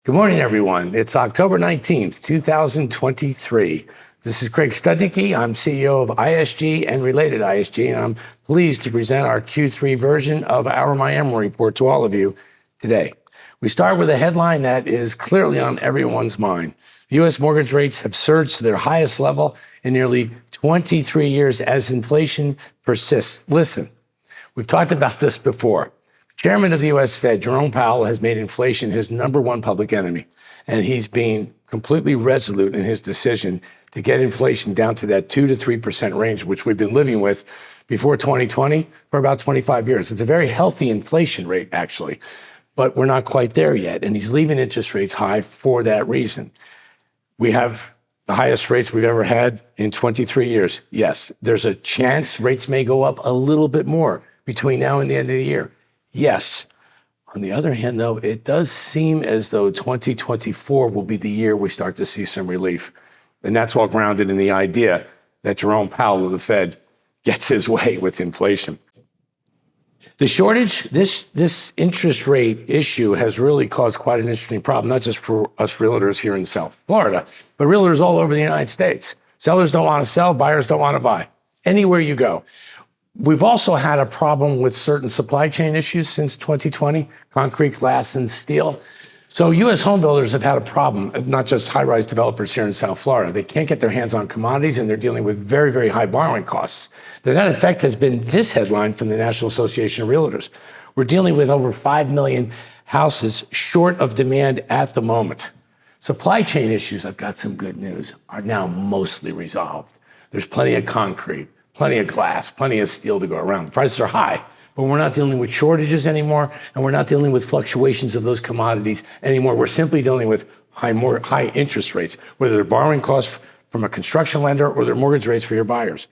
Good morning, everyone. It's October 19th, 2023. This is Craig Studnicky. I'm CEO of ISG and related ISG, and I'm pleased to present our Q3 version of our Miami report to all of you today. We start with a headline that is clearly on everyone's mind. U.S. mortgage rates have surged to their highest level in nearly 23 years as inflation persists. Listen, we've talked about this before. Chairman of the U.S. Fed, Jerome Powell, has made inflation his number one public enemy, and he's being completely resolute in his decision to get inflation down to that 2 to 3% range, which we've been living with before 2020 for about 25 years. It's a very healthy inflation rate, actually, but we're not quite there yet, and he's leaving interest rates high for that reason. We have the highest rates we've ever had in 23 years. Yes, there's a chance rates may go up a little bit more between now and the end of the year. Yes. On the other hand, though, it does seem as though 2024 will be the year we start to see some relief. And that's all grounded in the idea that Jerome Powell of the Fed gets his way with inflation. The shortage, this interest rate issue has really caused quite an interesting problem, not just for us realtors here in South Florida, but realtors all over the United States. Sellers don't want to sell, buyers don't want to buy. Anywhere you go. We've also had a problem with certain supply chain issues since 2020, concrete, glass, and steel. So U.S. home builders have had a problem, not just high-rise developers here in South Florida. They can't get their hands on commodities, and they're dealing with very, very high borrowing costs. The net effect has been this headline from the National Association of Realtors. We're dealing with over 5 million houses short of demand at the moment. Supply chain issues, I've got some good news, are now mostly resolved. There's plenty of concrete, plenty of glass, plenty of steel to go around. The prices are high, but we're not dealing with shortages anymore, and we're not dealing with fluctuations of those commodities anymore. We're simply dealing with high interest rates, whether they're borrowing costs from a construction lender or they're mortgage rates for your buyers.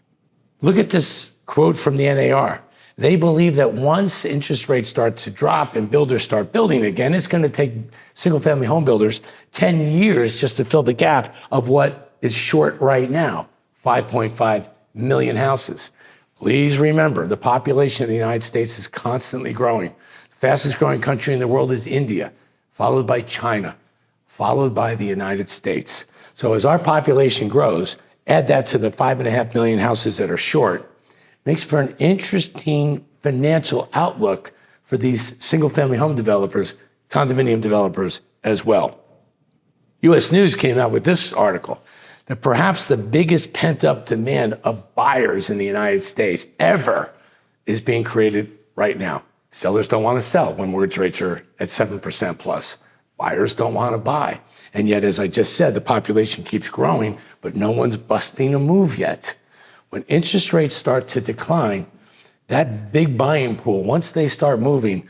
Look at this quote from the NAR. They believe that once interest rates start to drop and builders start building again, it's going to take single-family home builders 10 years just to fill the gap of what is short right now, 5.5 million houses. Please remember, the population of the United States is constantly growing. The fastest growing country in the world is India, followed by China, followed by the United States. So as our population grows, add that to the 5.5 million houses that are short, makes for an interesting financial outlook for these single-family home developers, condominium developers as well. U.S. News came out with this article, that perhaps the biggest pent-up demand of buyers in the United States ever is being created right now. Sellers don't want to sell when mortgage rates are at 7% plus. Buyers don't want to buy. And yet, as I just said, the population keeps growing, but no one's busting a move yet. When interest rates start to decline, that big buying pool, once they start moving,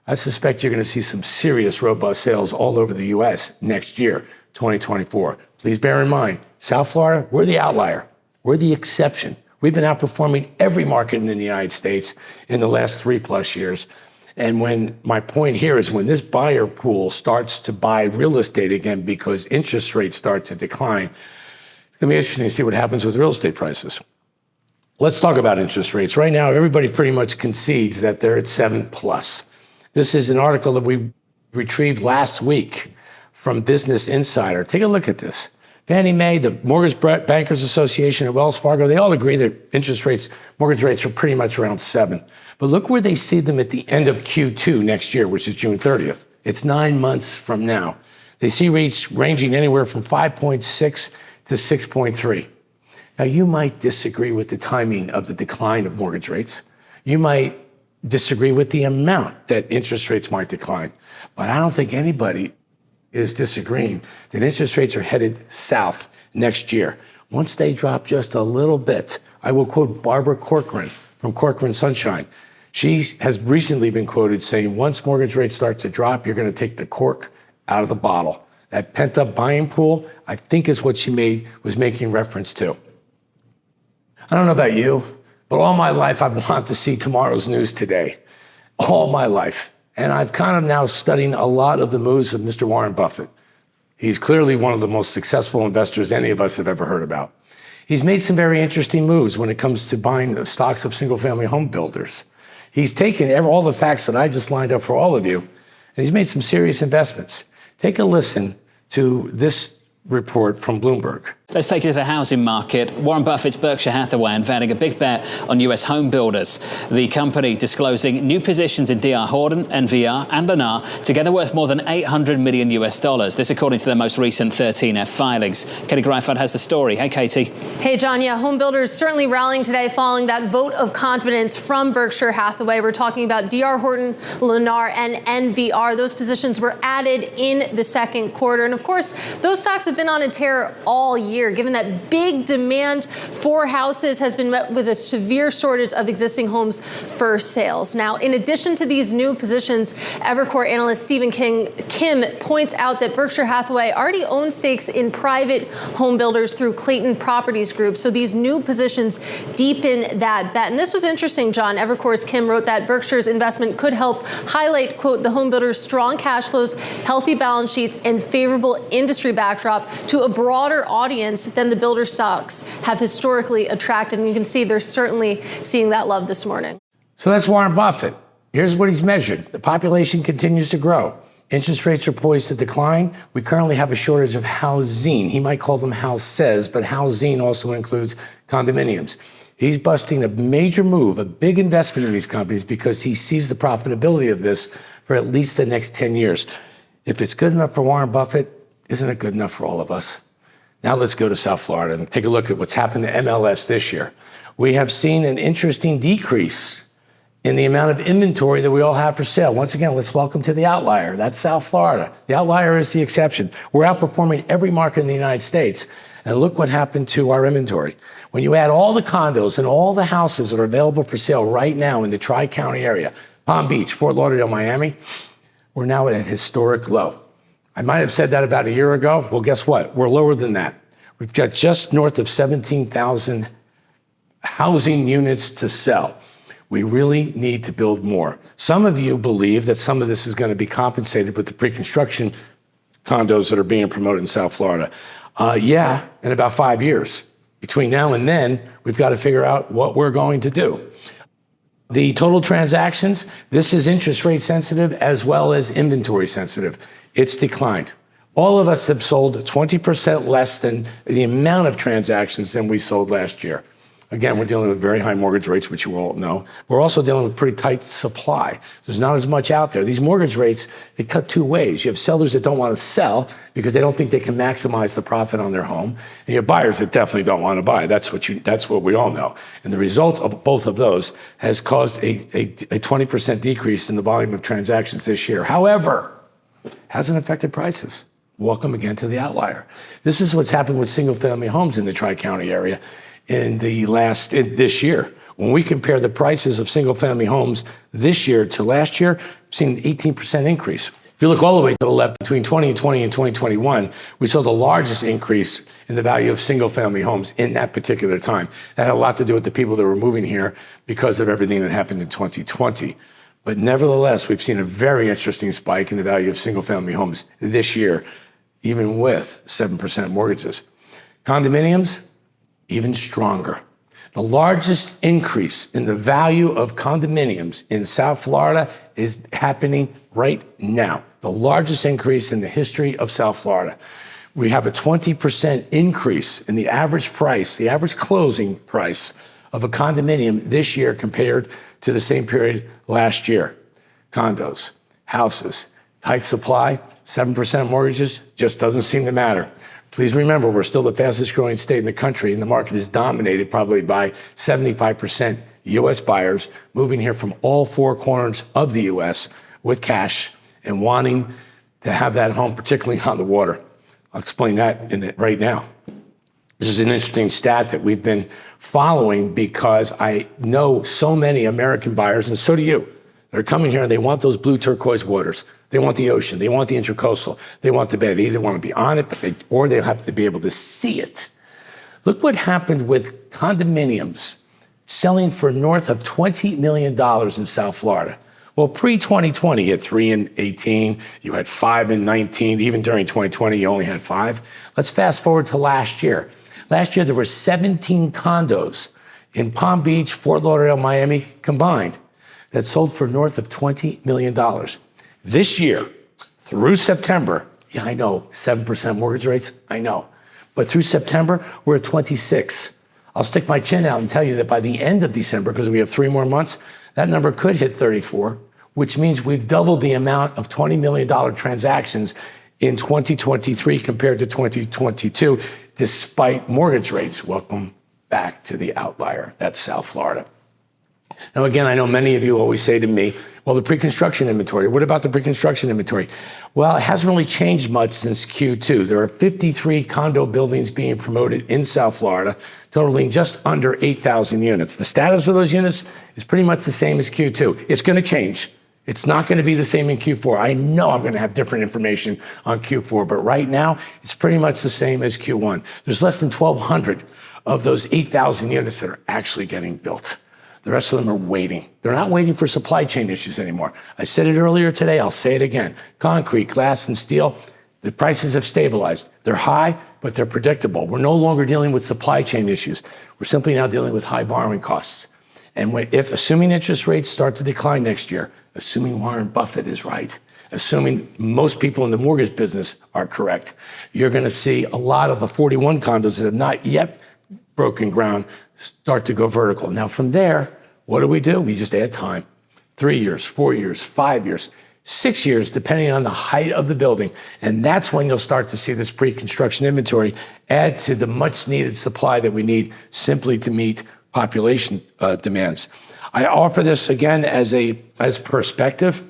I suspect you're going to see some serious robust sales all over the U.S. next year, 2024. Please bear in mind, South Florida, we're the outlier. We're the exception. We've been outperforming every market in the United States in the last 3+ years. And when my point here is when this buyer pool starts to buy real estate again because interest rates start to decline, it's going to be interesting to see what happens with real estate prices. Let's talk about interest rates. Right now, everybody pretty much concedes that they're at 7+. This is an article that we retrieved last week from Business Insider. Take a look at this. Fannie Mae, the Mortgage Bankers Association, and Wells Fargo, they all agree that mortgage rates are pretty much around 7. But look where they see them at the end of Q2 next year, which is June 30th. It's 9 months from now. They see rates ranging anywhere from 5.6 to 6.3. Now, you might disagree with the timing of the decline of mortgage rates. You might disagree with the amount that interest rates might decline. But I don't think anybody is disagreeing that interest rates are headed south next year. Once they drop just a little bit, I will quote Barbara Corcoran from Corcoran Sunshine. She has recently been quoted saying, once mortgage rates start to drop, you're going to take the cork out of the bottle. That pent-up buying pool, I think is what she was making reference to. I don't know about you, but all my life I've wanted to see tomorrow's news today. All my life. And I've kind of now studying a lot of the moves of Mr. Warren Buffett. He's clearly one of the most successful investors any of us have ever heard about. He's made some very interesting moves when it comes to buying stocks of single-family home builders. He's taken all the facts that I just lined up for all of you, and he's made some serious investments. Take a listen to this report from Bloomberg. Let's take it to the housing market. Warren Buffett's Berkshire Hathaway unveiling a big bet on US home builders. The company disclosing new positions in D.R. Horton, NVR and Lennar, together worth more than $800 million. This according to their most recent 13F filings. Katie Greifeld has the story. Hey, Katie. Hey, John. Yeah, home builders certainly rallying today following that vote of confidence from Berkshire Hathaway. We're talking about D.R. Horton, Lennar and NVR. Those positions were added in the second quarter. And of course, those stocks have been on a tear all year, given that big demand for houses has been met with a severe shortage of existing homes for sales. Now, in addition to these new positions, Evercore analyst Stephen Kim points out that Berkshire Hathaway already owns stakes in private home builders through Clayton Properties Group. So these new positions deepen that bet. And this was interesting, John. Evercore's Kim wrote that Berkshire's investment could help highlight, quote, the home builders' strong cash flows, healthy balance sheets, and favorable industry backdrop to a broader audience than the builder stocks have historically attracted. And you can see they're certainly seeing that love this morning. So that's Warren Buffett. Here's what he's measured. The population continues to grow. Interest rates are poised to decline. We currently have a shortage of housing. He might call them houses, but housing also includes condominiums. He's busting a major move, a big investment in these companies because he sees the profitability of this for at least the next 10 years. If it's good enough for Warren Buffett, isn't it good enough for all of us? Now let's go to South Florida and take a look at what's happened to MLS this year. We have seen an interesting decrease in the amount of inventory that we all have for sale. Once again, let's welcome to the outlier. That's South Florida. The outlier is the exception. We're outperforming every market in the United States. And look what happened to our inventory. When you add all the condos and all the houses that are available for sale right now in the Tri-County area, Palm Beach, Fort Lauderdale, Miami, we're now at a historic low. I might have said that about a year ago. Well, guess what? We're lower than that. We've got just north of 17,000 housing units to sell. We really need to build more. Some of you believe that some of this is going to be compensated with the pre-construction condos that are being promoted in South Florida. Yeah, in about 5 years. Between now and then, we've got to figure out what we're going to do. The total transactions, this is interest rate sensitive as well as inventory sensitive. It's declined. All of us have sold 20% less than the amount of transactions than we sold last year. Again, we're dealing with very high mortgage rates, which you all know. We're also dealing with pretty tight supply. There's not as much out there. These mortgage rates, they cut two ways. You have sellers that don't want to sell because they don't think they can maximize the profit on their home. And you have buyers that definitely don't want to buy. That's what we all know. And the result of both of those has caused a 20% decrease in the volume of transactions this year. However, hasn't affected prices. Welcome again to the outlier. This is what's happened with single-family homes in the Tri-County area in this year. When we compare the prices of single-family homes this year to last year, we've seen an 18% increase. If you look all the way to the left, between 2020 and 2021, we saw the largest increase in the value of single-family homes in that particular time. That had a lot to do with the people that were moving here because of everything that happened in 2020. But nevertheless, we've seen a very interesting spike in the value of single-family homes this year, even with 7% mortgages. Condominiums, even stronger. The largest increase in the value of condominiums in South Florida is happening right now. The largest increase in the history of South Florida. We have a 20% increase in the average price, the average closing price of a condominium this year compared to the same period last year. Condos, houses, tight supply, 7% mortgages, just doesn't seem to matter. Please remember, we're still the fastest growing state in the country, and the market is dominated probably by 75% U.S. buyers moving here from all four corners of the U.S. with cash and wanting to have that home, particularly on the water. I'll explain that right now. This is an interesting stat that we've been following because I know so many American buyers, and so do you, that are coming here and they want those blue turquoise waters. They want the ocean. They want the intracoastal. They want the bay. They either want to be on it, or they have to be able to see it. Look what happened with condominiums selling for north of $20 million in South Florida. Well, pre-2020, you had 3 in 18, you had 5 in 19, even during 2020, you only had 5. Let's fast forward to last year. Last year, there were 17 condos in Palm Beach, Fort Lauderdale, Miami combined that sold for north of $20 million. This year, through September, Yeah, I know, 7% mortgage rates, I know. But through September, we're at 26. I'll stick my chin out and tell you that by the end of December, because we have 3 more months, that number could hit 34, which means we've doubled the amount of $20 million transactions in 2023 compared to 2022, despite mortgage rates. Welcome back to the outlier. That's South Florida. Now, again, I know many of you always say to me, well, the pre-construction inventory, what about the pre-construction inventory? Well, it hasn't really changed much since Q2. There are 53 condo buildings being promoted in South Florida, totaling just under 8,000 units. The status of those units is pretty much the same as Q2. It's going to change. It's not going to be the same in Q4. I know I'm going to have different information on Q4, but right now, it's pretty much the same as Q1. There's less than 1,200 of those 8,000 units that are actually getting built. The rest of them are waiting. They're not waiting for supply chain issues anymore. I said it earlier today, I'll say it again. Concrete, glass, and steel, the prices have stabilized. They're high, but they're predictable. We're no longer dealing with supply chain issues. We're simply now dealing with high borrowing costs. And assuming interest rates start to decline next year, assuming Warren Buffett is right, assuming most people in the mortgage business are correct, you're going to see a lot of the 41 condos that have not yet broken ground start to go vertical. Now, from there, what do? We just add time. 3 years, 4 years, 5 years, 6 years, depending on the height of the building. And that's when you'll start to see this pre-construction inventory add to the much needed supply that we need simply to meet population demands. I offer this again as perspective.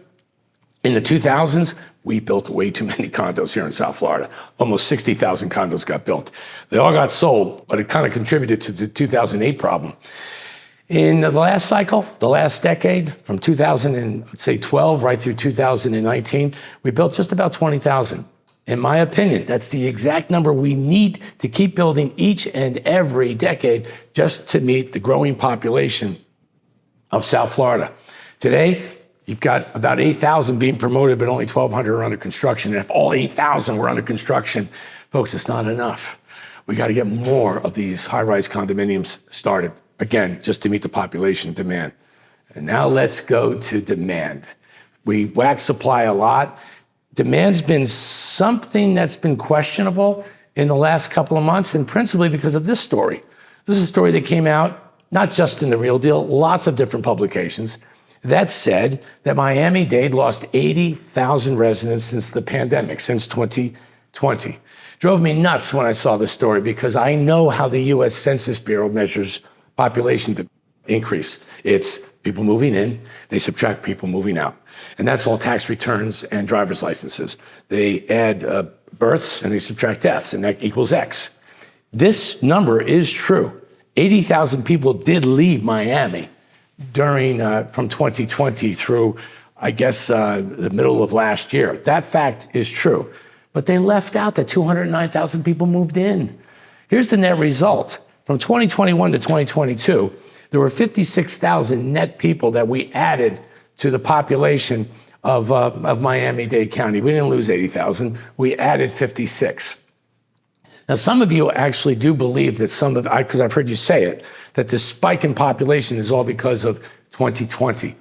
In the 2000s, we built way too many condos here in South Florida. Almost 60,000 condos got built. They all got sold, but it kind of contributed to the 2008 problem. In the last cycle, the last decade, from 2012 right through 2019, we built just about 20,000. In my opinion, that's the exact number we need to keep building each and every decade just to meet the growing population of South Florida. Today, you've got about 8,000 being promoted, but only 1,200 are under construction. And if all 8,000 were under construction, folks, it's not enough. We got to get more of these high-rise condominiums started, again, just to meet the population demand. And now let's go to demand. We wax supply a lot. Demand's been something that's been questionable in the last couple of months, and principally because of this story. This is a story that came out, not just in The Real Deal, lots of different publications, that said that Miami-Dade lost 80,000 residents since the pandemic, since 2020. Drove me nuts when I saw this story because I know how the U.S. Census Bureau measures population increase. It's people moving in, they subtract people moving out. And that's all tax returns and driver's licenses. They add births and they subtract deaths, and that equals X. This number is true. 80,000 people did leave Miami during from 2020 through, I guess, the middle of last year. That fact is true. But they left out that 209,000 people moved in. Here's the net result. From 2021 to 2022, there were 56,000 net people that we added to the population of Miami-Dade County. We didn't lose 80,000. We added 56. Now, some of you actually do believe that because I've heard you say it, that this spike in population is all because of 2020.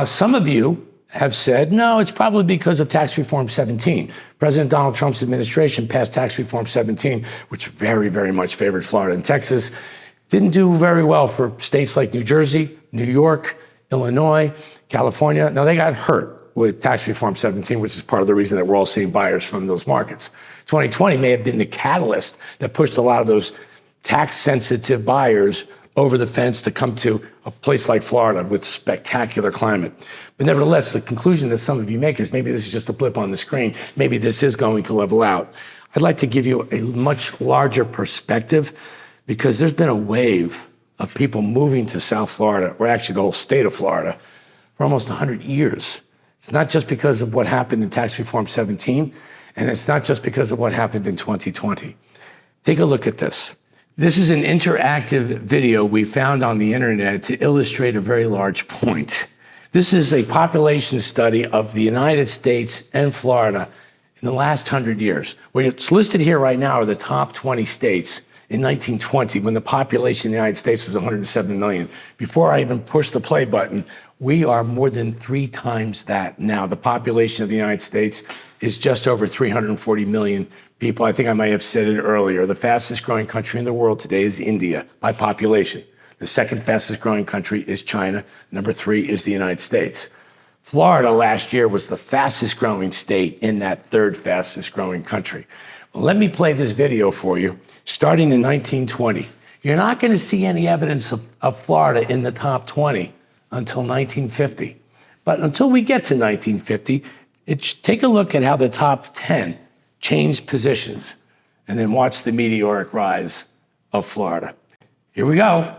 Some of you have said, no, it's probably because of Tax Reform 17. President Donald Trump's administration passed Tax Reform 17, which very, very much favored Florida and Texas. Didn't do very well for states like New Jersey, New York, Illinois, California. Now, they got hurt with Tax Reform 17, which is part of the reason that we're all seeing buyers from those markets. 2020 may have been the catalyst that pushed a lot of those tax-sensitive buyers over the fence to come to a place like Florida with spectacular climate. But nevertheless, the conclusion that some of you make is maybe this is just a blip on the screen. Maybe this is going to level out. I'd like to give you a much larger perspective because there's been a wave of people moving to South Florida, or actually the whole state of Florida, for almost 100 years. It's not just because of what happened in Tax Reform 17, and it's not just because of what happened in 2020. Take a look at this. This is an interactive video we found on the internet to illustrate a very large point. This is a population study of the United States and Florida in the last 100 years. What's listed here right now are the top 20 states in 1920, when the population in the United States was 107 million. Before I even pushed the play button, We are more than 3 times that now. The population of the United States is just over 340 million people. I think I might have said it earlier. The fastest growing country in the world today is India by population. The second fastest growing country is China. Number 3 is the United States. Florida last year was the fastest growing state in that third fastest growing country. Well, let me play this video for you, starting in 1920. You're not going to see any evidence of Florida in the top 20 until 1950. But until we get to 1950, take a look at how the top 10 changed positions, and then watch the meteoric rise of Florida. Here we go.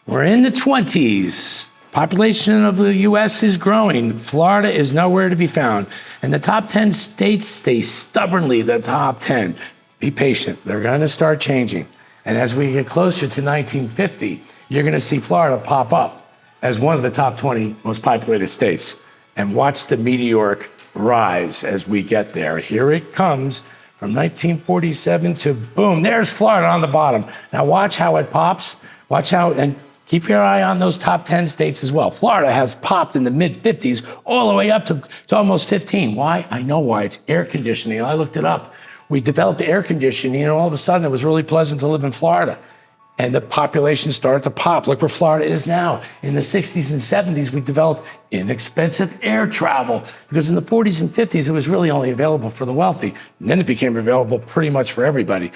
We're in the 20s. Population of the U.S. is growing. Florida is nowhere to be found. And the top 10 states stay stubbornly the top 10. Be patient. They're going to start changing. And as we get closer to 1950, you're going to see Florida pop up as one of the top 20 most populated states. And watch the meteoric rise as we get there. Here it comes from 1947 to boom, there's Florida on the bottom. Now watch how it pops. Watch how, and keep your eye on those top 10 states as well. Florida has popped in the mid-50s all the way up to almost 15. Why? I know why. It's air conditioning. I looked it up. We developed air conditioning, and all of a sudden it was really pleasant to live in Florida. And the population started to pop. Look where Florida is now. In the 60s and 70s, we developed inexpensive air travel, because in the 40s and 50s, it was really only available for the wealthy. And then it became available pretty much for everybody.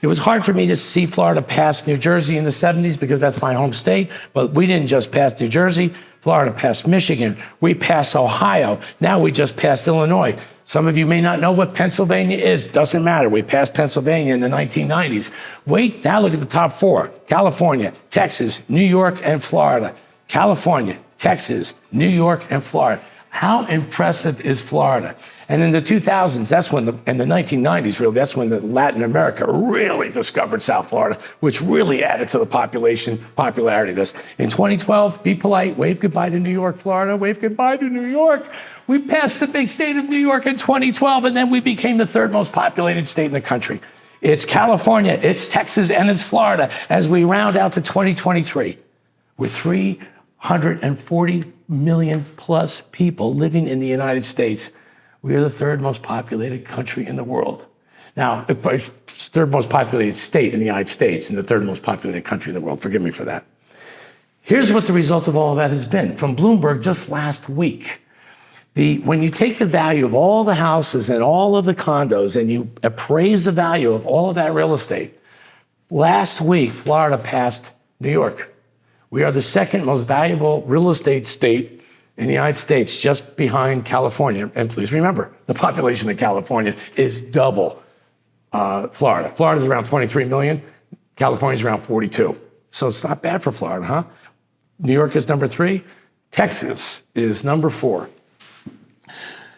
It was hard for me to see Florida pass New Jersey in the 70s because that's my home state, but we didn't just pass New Jersey. Florida passed Michigan. We passed Ohio. Now we just passed Illinois. Some of you may not know what Pennsylvania is. Doesn't matter. We passed Pennsylvania in the 1990s. Wait, now look at the top 4. California, Texas, New York, and Florida. California, Texas, New York, and Florida. How impressive is Florida? And in the 2000s, that's when in the 1990s, really, that's when Latin America really discovered South Florida, which really added to the popularity of this. In 2012, be polite, wave goodbye to New York, Florida, wave goodbye to New York. We passed the big state of New York in 2012, and then we became the 3rd most populated state in the country. It's California, it's Texas, and it's Florida as we round out to 2023 with 340 million plus people living in the United States. We are the 3rd most populated country in the world. Now, the 3rd most populated state in the United States and the 3rd most populated country in the world. Forgive me for that. Here's what the result of all of that has been. From Bloomberg just last week, when you take the value of all the houses and all of the condos and you appraise the value of all of that real estate, last week, Florida passed New York. We are the 2nd most valuable real estate state in the United States, just behind California. And please remember, the population of California is double Florida. Florida's around 23 million. California's around 42. So it's not bad for Florida, huh? New York is number 3. Texas is number 4.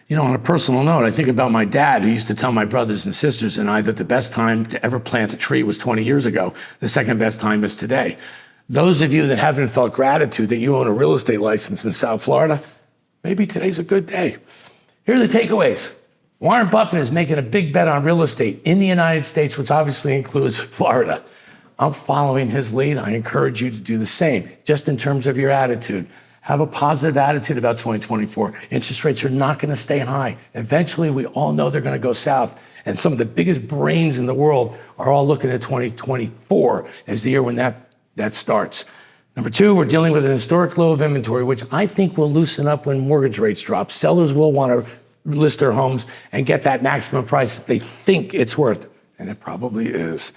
You know, on a personal note, I think about my dad, who used to tell my brothers and sisters and I that the best time to ever plant a tree was 20 years ago. The 2nd best time is today. Those of you that haven't felt gratitude that you own a real estate license in South Florida, maybe today's a good day. Here are the takeaways. Warren Buffett is making a big bet on real estate in the United States, which obviously includes Florida. I'm following his lead. I encourage you to do the same, just in terms of your attitude. Have a positive attitude about 2024. Interest rates are not going to stay high. Eventually, we all know they're going to go south. And some of the biggest brains in the world are all looking at 2024 as the year when that starts. Number 2, we're dealing with an historic low of inventory, which I think will loosen up when mortgage rates drop. Sellers will want to list their homes and get that maximum price that they think it's worth, and it probably is.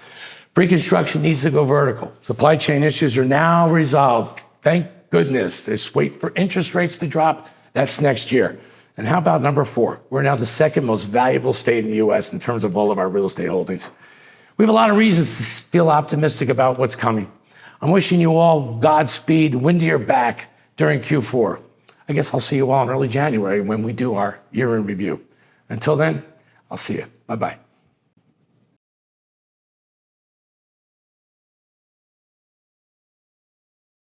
Pre-construction needs to go vertical. Supply chain issues are now resolved. Thank goodness. Just wait for interest rates to drop. That's next year. And how about number 4? We're now the 2nd most valuable state in the U.S. in terms of all of our real estate holdings. We have a lot of reasons to feel optimistic about what's coming. I'm wishing you all Godspeed, wind to your back during Q4. I guess I'll see you all in early January when we do our year in review. Until then, I'll see you. Bye-bye.